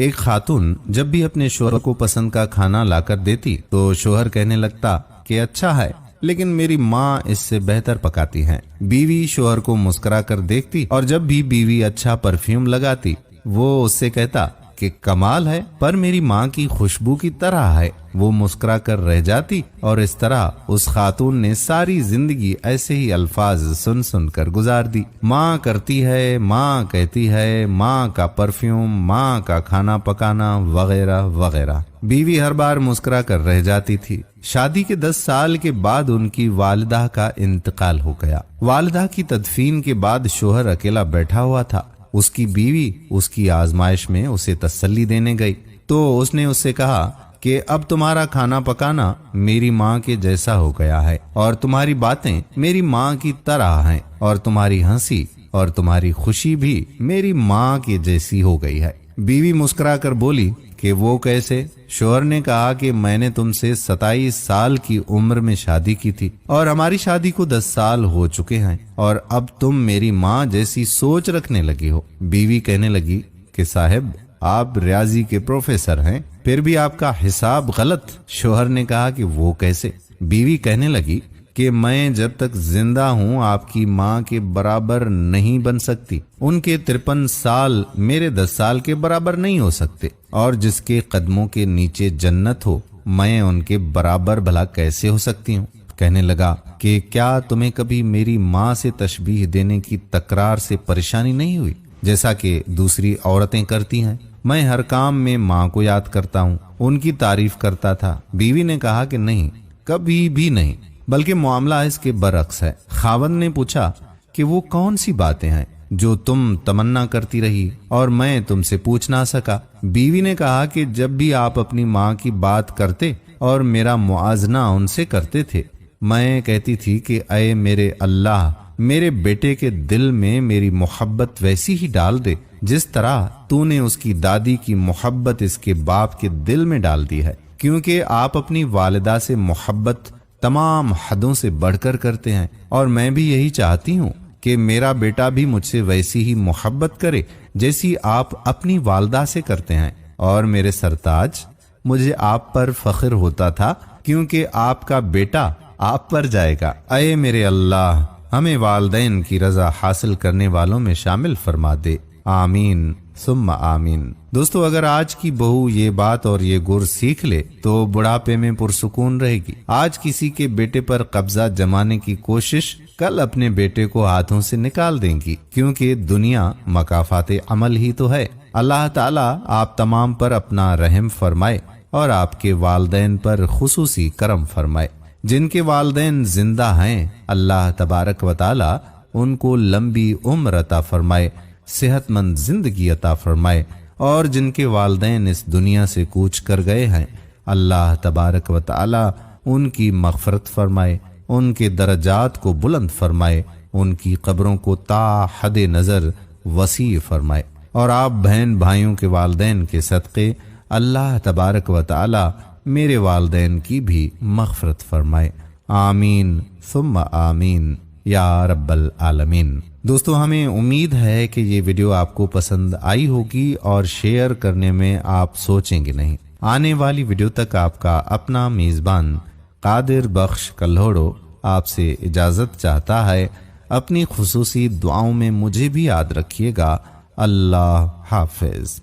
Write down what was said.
ایک خاتون جب بھی اپنے شوہر کو پسند کا کھانا لا کر دیتی تو شوہر کہنے لگتا کہ اچھا ہے، لیکن میری ماں اس سے بہتر پکاتی ہیں۔ بیوی شوہر کو مسکرا کر دیکھتی اور جب بھی بیوی اچھا پرفیوم لگاتی وہ اس سے کہتا کہ کمال ہے، پر میری ماں کی خوشبو کی طرح ہے۔ وہ مسکرا کر رہ جاتی اور اس طرح اس خاتون نے ساری زندگی ایسے ہی الفاظ سن سن کر گزار دی۔ ماں کرتی ہے، ماں کہتی ہے، ماں کا پرفیوم، ماں کا کھانا پکانا وغیرہ وغیرہ۔ بیوی ہر بار مسکرا کر رہ جاتی تھی۔ شادی کے 10 سال کے بعد ان کی والدہ کا انتقال ہو گیا۔ والدہ کی تدفین کے بعد شوہر اکیلا بیٹھا ہوا تھا۔ اس کی بیوی اس کی آزمائش میں اسے تسلی دینے گئی تو اس نے اس سے کہا کہ اب تمہارا کھانا پکانا میری ماں کے جیسا ہو گیا ہے اور تمہاری باتیں میری ماں کی طرح ہیں اور تمہاری ہنسی اور تمہاری خوشی بھی میری ماں کی جیسی ہو گئی ہے۔ بیوی مسکرا کر بولی کہ وہ کیسے؟ شوہر نے کہا کہ میں نے تم سے 27 سال کی عمر میں شادی کی تھی اور ہماری شادی کو 10 سال ہو چکے ہیں اور اب تم میری ماں جیسی سوچ رکھنے لگی ہو۔ بیوی کہنے لگی کہ صاحب آپ ریاضی کے پروفیسر ہیں، پھر بھی آپ کا حساب غلط۔ شوہر نے کہا کہ وہ کیسے؟ بیوی کہنے لگی کہ میں جب تک زندہ ہوں آپ کی ماں کے برابر نہیں بن سکتی۔ ان کے 53 سال میرے 10 سال کے برابر نہیں ہو سکتے، اور جس کے قدموں کے نیچے جنت ہو میں ان کے برابر بھلا کیسے ہو سکتی ہوں؟ کہنے لگا کہ کیا تمہیں کبھی میری ماں سے تشبیہ دینے کی تکرار سے پریشانی نہیں ہوئی جیسا کہ دوسری عورتیں کرتی ہیں؟ میں ہر کام میں ماں کو یاد کرتا ہوں، ان کی تعریف کرتا تھا۔ بیوی نے کہا کہ نہیں، کبھی بھی نہیں، بلکہ معاملہ اس کے برعکس ہے۔ خاوند نے پوچھا کہ وہ کون سی باتیں ہیں جو تم تمنا کرتی رہی اور میں تم سے پوچھ نہ سکا؟ بیوی نے کہا کہ جب بھی آپ اپنی ماں کی بات کرتے اور میرا موازنہ ان سے کرتے تھے، میں کہتی تھی کہ اے میرے اللہ، میرے بیٹے کے دل میں میری محبت ویسی ہی ڈال دے جس طرح تو نے اس کی دادی کی محبت اس کے باپ کے دل میں ڈال دی ہے، کیونکہ آپ اپنی والدہ سے محبت تمام حدوں سے بڑھ کر کرتے ہیں، اور میں بھی یہی چاہتی ہوں کہ میرا بیٹا بھی مجھ سے ویسی ہی محبت کرے جیسی آپ اپنی والدہ سے کرتے ہیں۔ اور میرے سرتاج، مجھے آپ پر فخر ہوتا تھا کیونکہ آپ کا بیٹا آپ پر جائے گا۔ اے میرے اللہ، ہمیں والدین کی رضا حاصل کرنے والوں میں شامل فرما دے، آمین ثم آمین۔ دوستو، اگر آج کی بہو یہ بات اور یہ گر سیکھ لے تو بڑھاپے میں پرسکون رہے گی۔ آج کسی کے بیٹے پر قبضہ جمانے کی کوشش کل اپنے بیٹے کو ہاتھوں سے نکال دیں گی، کیونکہ دنیا مکافات عمل ہی تو ہے۔ اللہ تعالیٰ آپ تمام پر اپنا رحم فرمائے اور آپ کے والدین پر خصوصی کرم فرمائے۔ جن کے والدین زندہ ہیں، اللہ تبارک و تعالیٰ ان کو لمبی عمر عطا فرمائے، صحت مند زندگی عطا فرمائے، اور جن کے والدین اس دنیا سے کوچ کر گئے ہیں، اللہ تبارک و تعالیٰ ان کی مغفرت فرمائے، ان کے درجات کو بلند فرمائے، ان کی قبروں کو تا حد نظر وسیع فرمائے، اور آپ بہن بھائیوں کے والدین کے صدقے اللہ تبارک و تعالیٰ میرے والدین کی بھی مغفرت فرمائے، آمین ثم آمین یا رب العالمین۔ دوستو، ہمیں امید ہے کہ یہ ویڈیو آپ کو پسند آئی ہوگی اور شیئر کرنے میں آپ سوچیں گے نہیں۔ آنے والی ویڈیو تک آپ کا اپنا میزبان قادر بخش کلہوڑو آپ سے اجازت چاہتا ہے۔ اپنی خصوصی دعاؤں میں مجھے بھی یاد رکھیے گا۔ اللہ حافظ۔